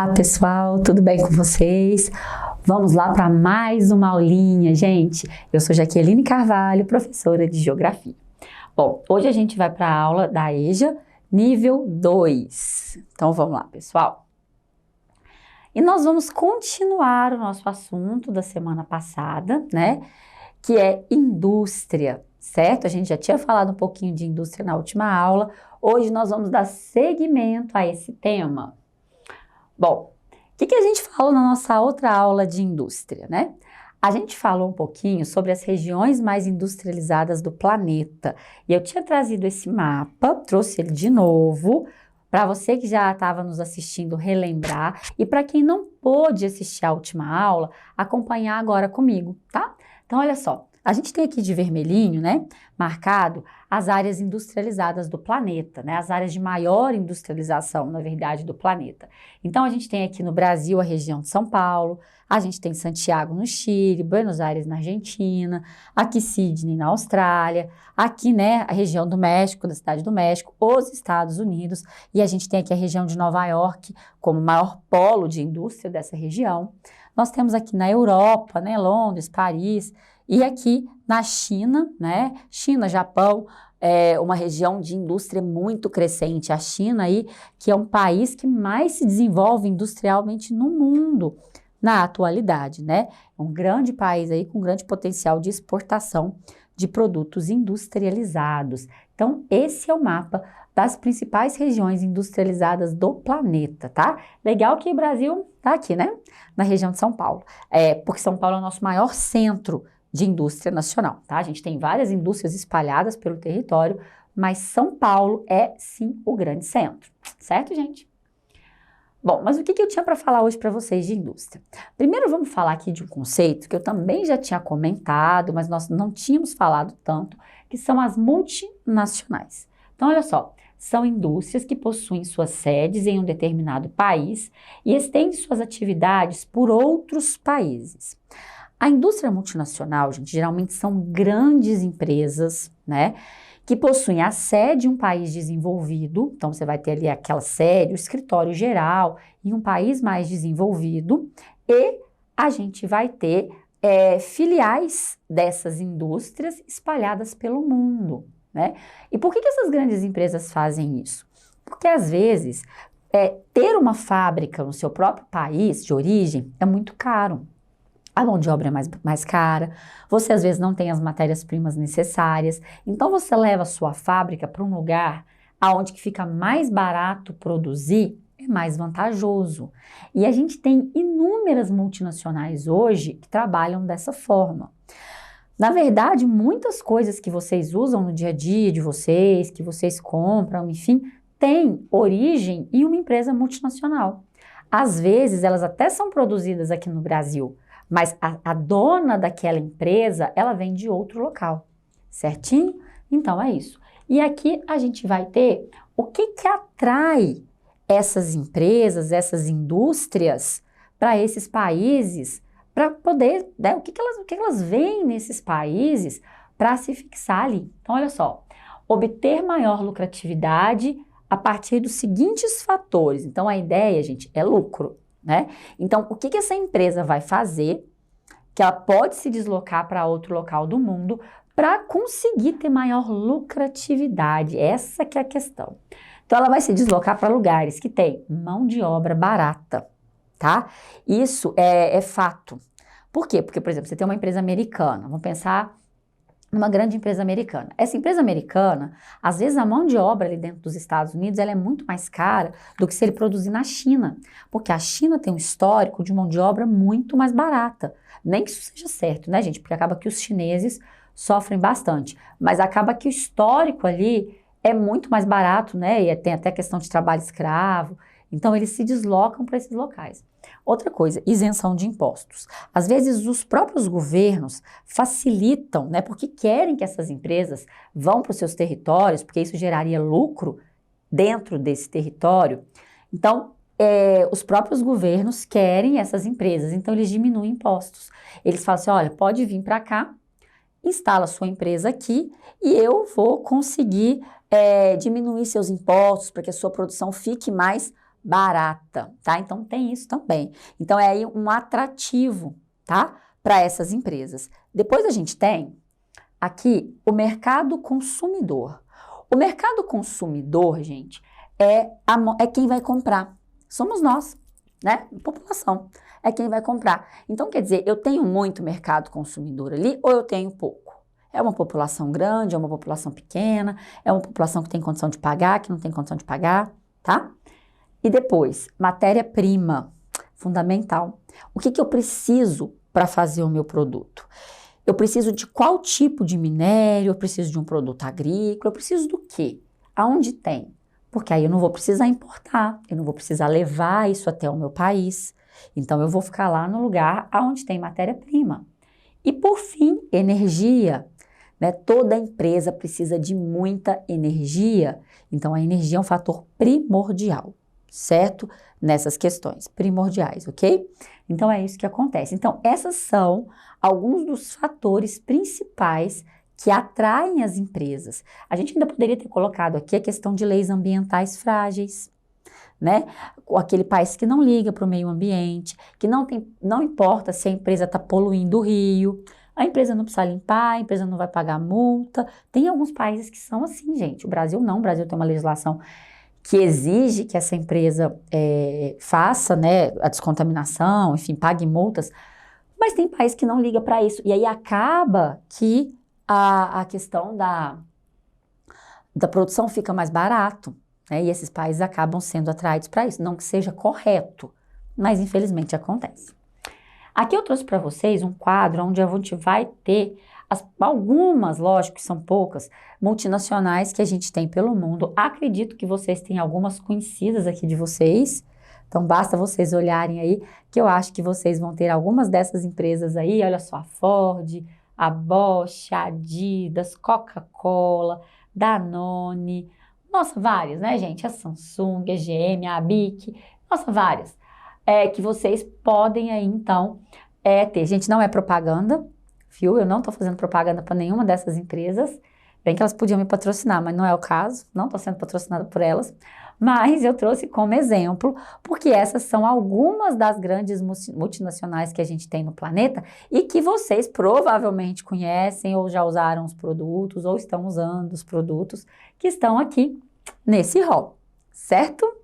Olá, pessoal, tudo bem com vocês? Vamos lá para mais uma aulinha, gente. Eu sou Jaqueline Carvalho, professora de Geografia. Bom, hoje a gente vai para a aula da EJA nível 2. Então vamos lá, pessoal. E nós vamos continuar o nosso assunto da semana passada, né? Que é indústria, certo? A gente já tinha falado um pouquinho de indústria na última aula. Hoje nós vamos dar seguimento a esse tema. Bom, o que a gente falou na nossa outra aula de indústria, né? A gente falou um pouquinho sobre as regiões mais industrializadas do planeta. E eu tinha trazido esse mapa, trouxe ele de novo, para você que já estava nos assistindo relembrar. E para quem não pôde assistir a última aula, acompanhar agora comigo, tá? Então, olha só. A gente tem aqui de vermelhinho, né, marcado as áreas industrializadas do planeta, né, as áreas de maior industrialização, na verdade, do planeta. Então, a gente tem aqui no Brasil a região de São Paulo, a gente tem Santiago no Chile, Buenos Aires na Argentina, aqui Sydney na Austrália, aqui, né, a região do México, da Cidade do México, os Estados Unidos, e a gente tem aqui a região de Nova York como maior polo de indústria dessa região. Nós temos aqui na Europa, né, Londres, Paris, e aqui na China, né, China, Japão, é uma região de indústria muito crescente. A China aí, que é um país que mais se desenvolve industrialmente no mundo na atualidade, né? É um grande país aí com grande potencial de exportação de produtos industrializados. Então, esse é o mapa das principais regiões industrializadas do planeta, tá? Legal que o Brasil tá aqui, né? Na região de São Paulo. Porque São Paulo é o nosso maior centro de indústria nacional, tá? A gente tem várias indústrias espalhadas pelo território, mas São Paulo é, sim, o grande centro, certo, gente? Bom, mas o que eu tinha para falar hoje para vocês de indústria? Primeiro vamos falar aqui de um conceito que eu também já tinha comentado, mas nós não tínhamos falado tanto, que são as multinacionais. Então, olha só, são indústrias que possuem suas sedes em um determinado país e estendem suas atividades por outros países. A indústria multinacional, gente, geralmente são grandes empresas, né, que possuem a sede em um país desenvolvido, então você vai ter ali aquela sede, o escritório geral em um país mais desenvolvido, e a gente vai ter filiais dessas indústrias espalhadas pelo mundo, né? E por que essas grandes empresas fazem isso? Porque às vezes ter uma fábrica no seu próprio país de origem é muito caro. A mão de obra é mais cara, você às vezes não tem as matérias-primas necessárias, então você leva a sua fábrica para um lugar onde que fica mais barato produzir, é mais vantajoso. E a gente tem inúmeras multinacionais hoje que trabalham dessa forma. Na verdade, muitas coisas que vocês usam no dia a dia de vocês, que vocês compram, enfim, têm origem em uma empresa multinacional. Às vezes, elas até são produzidas aqui no Brasil, mas a dona daquela empresa, ela vem de outro local, certinho? Então, é isso. E aqui a gente vai ter o que atrai essas empresas, essas indústrias para esses países, para poder, né, o que elas veem nesses países para se fixar ali. Então, olha só, obter maior lucratividade a partir dos seguintes fatores. Então, a ideia, gente, é lucro. Né? Então, o que essa empresa vai fazer, que ela pode se deslocar para outro local do mundo para conseguir ter maior lucratividade? Essa que é a questão. Então, ela vai se deslocar para lugares que tem mão de obra barata, tá? Isso é fato. Por quê? Porque, por exemplo, você tem uma empresa americana, vamos pensar numa grande empresa americana. Essa empresa americana, às vezes a mão de obra ali dentro dos Estados Unidos, ela é muito mais cara do que se ele produzir na China, porque a China tem um histórico de mão de obra muito mais barata. Nem que isso seja certo, né, gente? Porque acaba que os chineses sofrem bastante, mas acaba que o histórico ali é muito mais barato, né? E tem até questão de trabalho escravo, então eles se deslocam para esses locais. Outra coisa, isenção de impostos. Às vezes os próprios governos facilitam, né, porque querem que essas empresas vão para os seus territórios, porque isso geraria lucro dentro desse território. Então, os próprios governos querem essas empresas, então eles diminuem impostos. Eles falam assim, olha, pode vir para cá, instala sua empresa aqui e eu vou conseguir diminuir seus impostos para que a sua produção fique mais barata, tá? Então tem isso também. Então é aí um atrativo, tá? Para essas empresas. Depois a gente tem aqui o mercado consumidor. O mercado consumidor, gente, é quem vai comprar. Somos nós, né? A população é quem vai comprar. Então, quer dizer, eu tenho muito mercado consumidor ali ou eu tenho pouco? É uma população grande, é uma população pequena, é uma população que tem condição de pagar, que não tem condição de pagar, tá? E depois, matéria-prima, fundamental. O que eu preciso para fazer o meu produto? Eu preciso de qual tipo de minério, eu preciso de um produto agrícola, eu preciso do quê? Aonde tem? Porque aí eu não vou precisar importar, eu não vou precisar levar isso até o meu país. Então eu vou ficar lá no lugar aonde tem matéria-prima. E por fim, energia. Né? Toda empresa precisa de muita energia, então a energia é um fator primordial, certo? Nessas questões primordiais, ok? Então é isso que acontece. Então essas são alguns dos fatores principais que atraem as empresas. A gente ainda poderia ter colocado aqui a questão de leis ambientais frágeis, né? Aquele país que não liga para o meio ambiente, que não importa se a empresa está poluindo o rio, a empresa não precisa limpar, a empresa não vai pagar multa. Tem alguns países que são assim, gente. O Brasil não, o Brasil tem uma legislação que exige que essa empresa faça, né, a descontaminação, enfim, pague multas, mas tem país que não liga para isso. E aí acaba que a questão da produção fica mais barato, né, e esses países acabam sendo atraídos para isso. Não que seja correto, mas infelizmente acontece. Aqui eu trouxe para vocês um quadro onde a gente vai ter algumas, lógico que são poucas, multinacionais que a gente tem pelo mundo. Acredito que vocês têm algumas conhecidas aqui de vocês, então basta vocês olharem aí, que eu acho que vocês vão ter algumas dessas empresas aí. Olha só, a Ford, a Bosch, a Adidas, Coca-Cola, Danone, nossa, várias, né, gente? A Samsung, a GM, a Bic, nossa, várias. Que vocês podem aí, então, ter. Gente, não é propaganda, viu? Eu não estou fazendo propaganda para nenhuma dessas empresas. Bem que elas podiam me patrocinar, mas não é o caso. Não estou sendo patrocinada por elas. Mas eu trouxe como exemplo, porque essas são algumas das grandes multinacionais que a gente tem no planeta e que vocês provavelmente conhecem ou já usaram os produtos ou estão usando os produtos que estão aqui nesse rol, certo?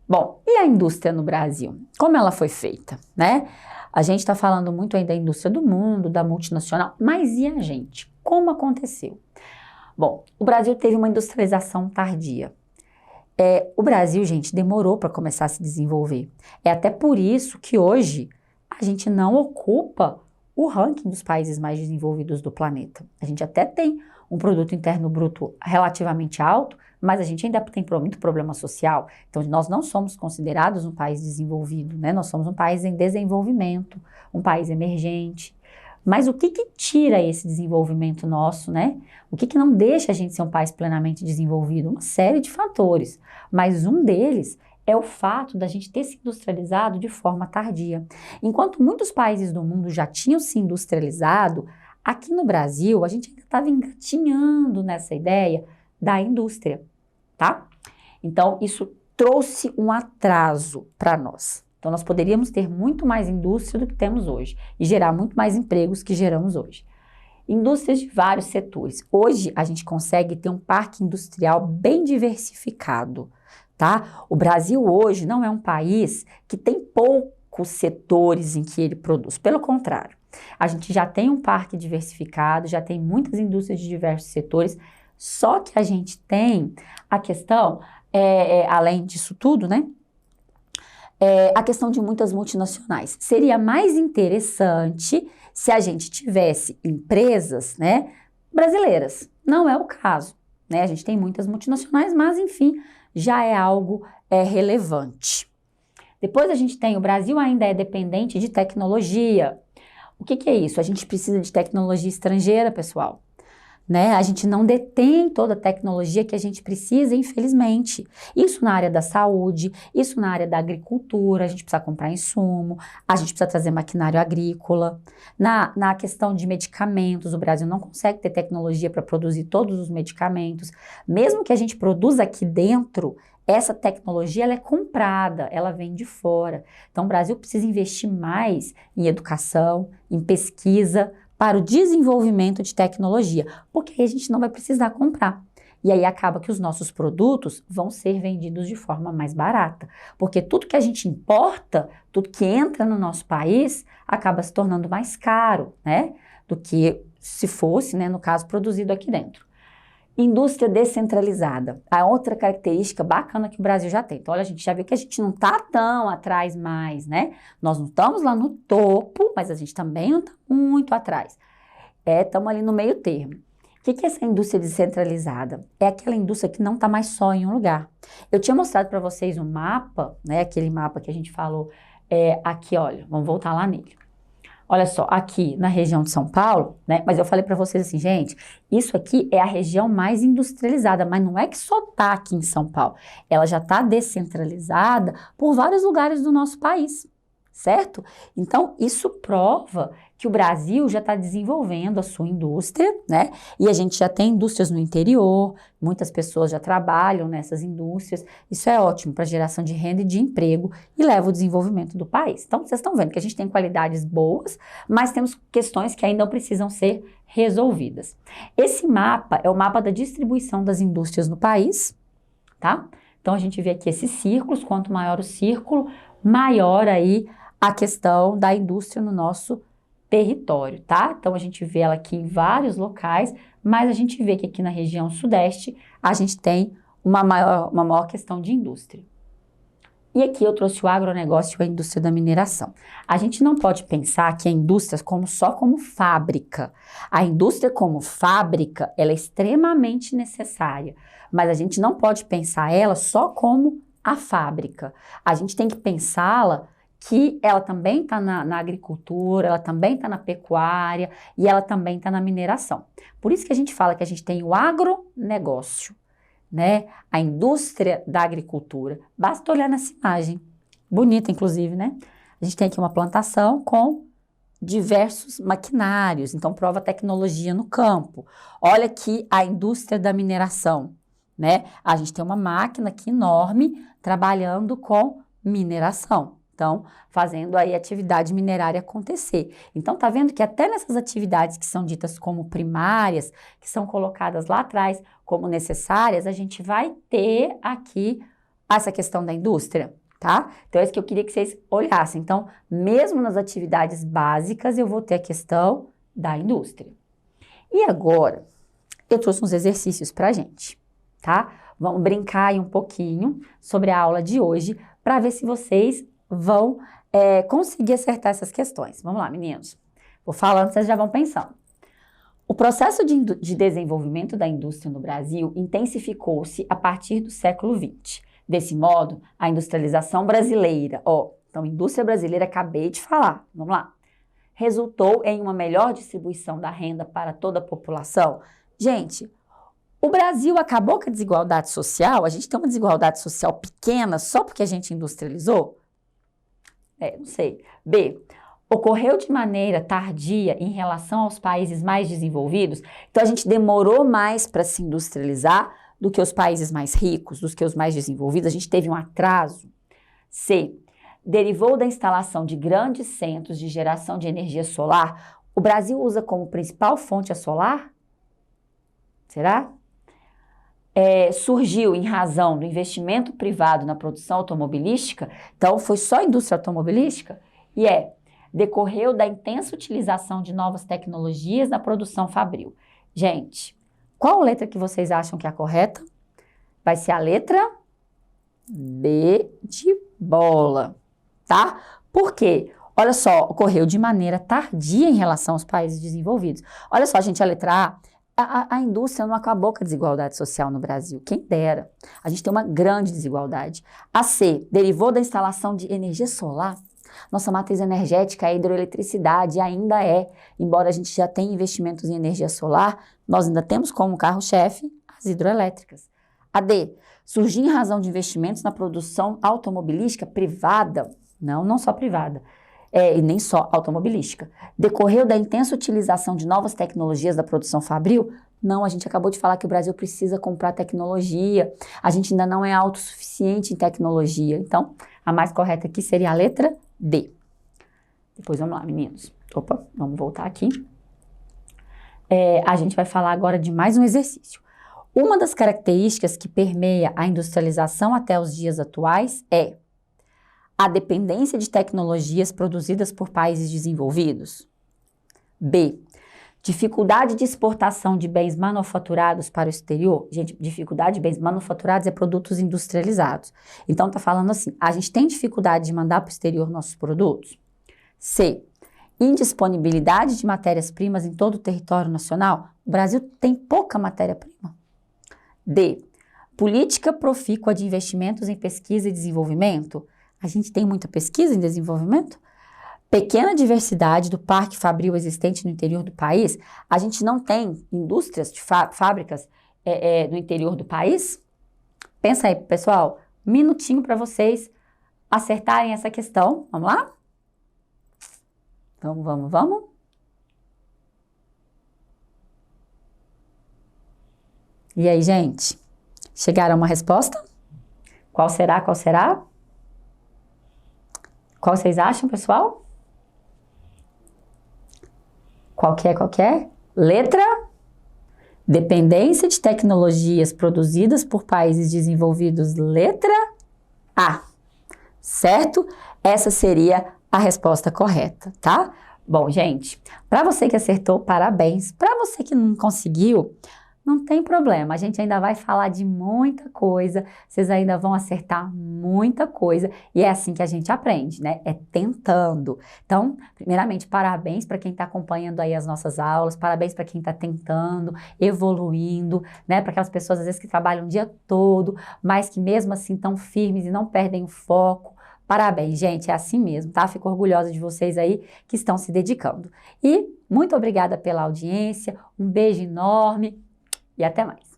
Bom, e a indústria no Brasil? Como ela foi feita, né? A gente está falando muito aí da indústria do mundo, da multinacional, mas e a gente? Como aconteceu? Bom, o Brasil teve uma industrialização tardia. O Brasil, gente, demorou para começar a se desenvolver. É até por isso que hoje a gente não ocupa o ranking dos países mais desenvolvidos do planeta. A gente até tem um produto interno bruto relativamente alto, mas a gente ainda tem muito problema social. Então, nós não somos considerados um país desenvolvido, né? Nós somos um país em desenvolvimento, um país emergente. Mas o que tira esse desenvolvimento nosso, né? O que não deixa a gente ser um país plenamente desenvolvido? Uma série de fatores, mas um deles é o fato da gente ter se industrializado de forma tardia. Enquanto muitos países do mundo já tinham se industrializado, aqui no Brasil a gente ainda estava engatinhando nessa ideia da indústria, tá? Então, isso trouxe um atraso para nós. Então, nós poderíamos ter muito mais indústria do que temos hoje e gerar muito mais empregos que geramos hoje. Indústrias de vários setores. Hoje, a gente consegue ter um parque industrial bem diversificado, tá? O Brasil hoje não é um país que tem poucos setores em que ele produz. Pelo contrário, a gente já tem um parque diversificado, já tem muitas indústrias de diversos setores, só que a gente tem a questão, além disso tudo, né? A questão de muitas multinacionais. Seria mais interessante se a gente tivesse empresas, né, brasileiras. Não é o caso, né? A gente tem muitas multinacionais, mas enfim, já é algo relevante. Depois a gente tem, o Brasil ainda é dependente de tecnologia. O que é isso? A gente precisa de tecnologia estrangeira, pessoal. Né? A gente não detém toda a tecnologia que a gente precisa, infelizmente. Isso na área da saúde, isso na área da agricultura, a gente precisa comprar insumo, a gente precisa trazer maquinário agrícola. Na questão de medicamentos, o Brasil não consegue ter tecnologia para produzir todos os medicamentos. Mesmo que a gente produza aqui dentro, essa tecnologia ela é comprada, ela vem de fora. Então, o Brasil precisa investir mais em educação, em pesquisa, para o desenvolvimento de tecnologia, porque aí a gente não vai precisar comprar. E aí acaba que os nossos produtos vão ser vendidos de forma mais barata, porque tudo que a gente importa, tudo que entra no nosso país, acaba se tornando mais caro, né? Do que se fosse, né, no caso, produzido aqui dentro. Indústria descentralizada. A outra característica bacana que o Brasil já tem. Então, olha, a gente já viu que a gente não está tão atrás mais, né? Nós não estamos lá no topo, mas a gente também não está muito atrás. Estamos ali no meio termo. O que é essa indústria descentralizada? É aquela indústria que não está mais só em um lugar. Eu tinha mostrado para vocês um mapa, né? Aquele mapa que a gente falou aqui, olha, vamos voltar lá nele. Olha só, aqui na região de São Paulo, né? Mas eu falei para vocês assim, gente, isso aqui é a região mais industrializada, mas não é que só está aqui em São Paulo. Ela já está descentralizada por vários lugares do nosso país, certo? Então, isso prova que o Brasil já está desenvolvendo a sua indústria, né? E a gente já tem indústrias no interior, muitas pessoas já trabalham nessas indústrias. Isso é ótimo para geração de renda e de emprego e leva ao desenvolvimento do país. Então, vocês estão vendo que a gente tem qualidades boas, mas temos questões que ainda precisam ser resolvidas. Esse mapa é o mapa da distribuição das indústrias no país, tá? Então, a gente vê aqui esses círculos, quanto maior o círculo, maior aí a questão da indústria no nosso território, tá? Então, a gente vê ela aqui em vários locais, mas a gente vê que aqui na região sudeste, a gente tem uma maior questão de indústria. E aqui eu trouxe o agronegócio e a indústria da mineração. A gente não pode pensar que a indústria só como fábrica. A indústria como fábrica, ela é extremamente necessária, mas a gente não pode pensar ela só como a fábrica. A gente tem que pensá-la que ela também está na agricultura, ela também está na pecuária e ela também está na mineração. Por isso que a gente fala que a gente tem o agronegócio, né? A indústria da agricultura. Basta olhar nessa imagem, bonita inclusive, né? A gente tem aqui uma plantação com diversos maquinários, então prova tecnologia no campo. Olha aqui a indústria da mineração, né? A gente tem uma máquina aqui enorme trabalhando com mineração. Então, fazendo aí a atividade minerária acontecer. Então, tá vendo que até nessas atividades que são ditas como primárias, que são colocadas lá atrás como necessárias, a gente vai ter aqui essa questão da indústria, tá? Então, é isso que eu queria que vocês olhassem. Então, mesmo nas atividades básicas, eu vou ter a questão da indústria. E agora, eu trouxe uns exercícios pra gente, tá? Vamos brincar aí um pouquinho sobre a aula de hoje, para ver se vocês vão conseguir acertar essas questões. Vamos lá, meninos. Vou falando, vocês já vão pensando. O processo de desenvolvimento da indústria no Brasil intensificou-se a partir do século XX. Desse modo, a industrialização brasileira, então indústria brasileira, acabei de falar, vamos lá, resultou em uma melhor distribuição da renda para toda a população. Gente, o Brasil acabou com a desigualdade social? A gente tem uma desigualdade social pequena só porque a gente industrializou? Não sei. B, ocorreu de maneira tardia em relação aos países mais desenvolvidos, então a gente demorou mais para se industrializar do que os países mais ricos, do que os mais desenvolvidos, a gente teve um atraso. C, derivou da instalação de grandes centros de geração de energia solar, o Brasil usa como principal fonte a solar? Será? Surgiu em razão do investimento privado na produção automobilística, então foi só a indústria automobilística? E decorreu da intensa utilização de novas tecnologias na produção fabril. Gente, qual letra que vocês acham que é a correta? Vai ser a letra B de bola, tá? Por quê? Olha só, ocorreu de maneira tardia em relação aos países desenvolvidos. Olha só, gente, a letra A indústria não acabou com a desigualdade social no Brasil, quem dera. A gente tem uma grande desigualdade. A C, derivou da instalação de energia solar. Nossa matriz energética é a hidroeletricidade, ainda embora a gente já tenha investimentos em energia solar, nós ainda temos como carro-chefe as hidroelétricas. A D, surgiu em razão de investimentos na produção automobilística privada, não só privada, e nem só automobilística. Decorreu da intensa utilização de novas tecnologias da produção fabril? Não, a gente acabou de falar que o Brasil precisa comprar tecnologia, a gente ainda não é autossuficiente em tecnologia. Então, a mais correta aqui seria a letra D. Depois vamos lá, meninos. Opa, vamos voltar aqui. A gente vai falar agora de mais um exercício. Uma das características que permeia a industrialização até os dias atuais é a dependência de tecnologias produzidas por países desenvolvidos. B. Dificuldade de exportação de bens manufaturados para o exterior. Gente, dificuldade de bens manufaturados é produtos industrializados. Então, tá falando assim, a gente tem dificuldade de mandar para o exterior nossos produtos? C. Indisponibilidade de matérias-primas em todo o território nacional. O Brasil tem pouca matéria-prima. D. Política profícua de investimentos em pesquisa e desenvolvimento. A gente tem muita pesquisa em desenvolvimento? Pequena diversidade do parque fabril existente no interior do país. A gente não tem indústrias de fábricas no interior do país? Pensa aí, pessoal. Minutinho para vocês acertarem essa questão. Vamos lá? Vamos. E aí, gente? Chegaram a uma resposta? Qual será? Qual vocês acham, pessoal? Qual que é? Letra? Dependência de tecnologias produzidas por países desenvolvidos. Letra A. Certo? Essa seria a resposta correta, tá? Bom, gente, para você que acertou, parabéns. Para você que não conseguiu, não tem problema, a gente ainda vai falar de muita coisa, vocês ainda vão acertar muita coisa, e é assim que a gente aprende, né? É tentando. Então, primeiramente, parabéns para quem está acompanhando aí as nossas aulas, parabéns para quem está tentando, evoluindo, né? Para aquelas pessoas, às vezes, que trabalham o dia todo, mas que mesmo assim estão firmes e não perdem o foco. Parabéns, gente, é assim mesmo, tá? Fico orgulhosa de vocês aí que estão se dedicando. E muito obrigada pela audiência, um beijo enorme. E até mais.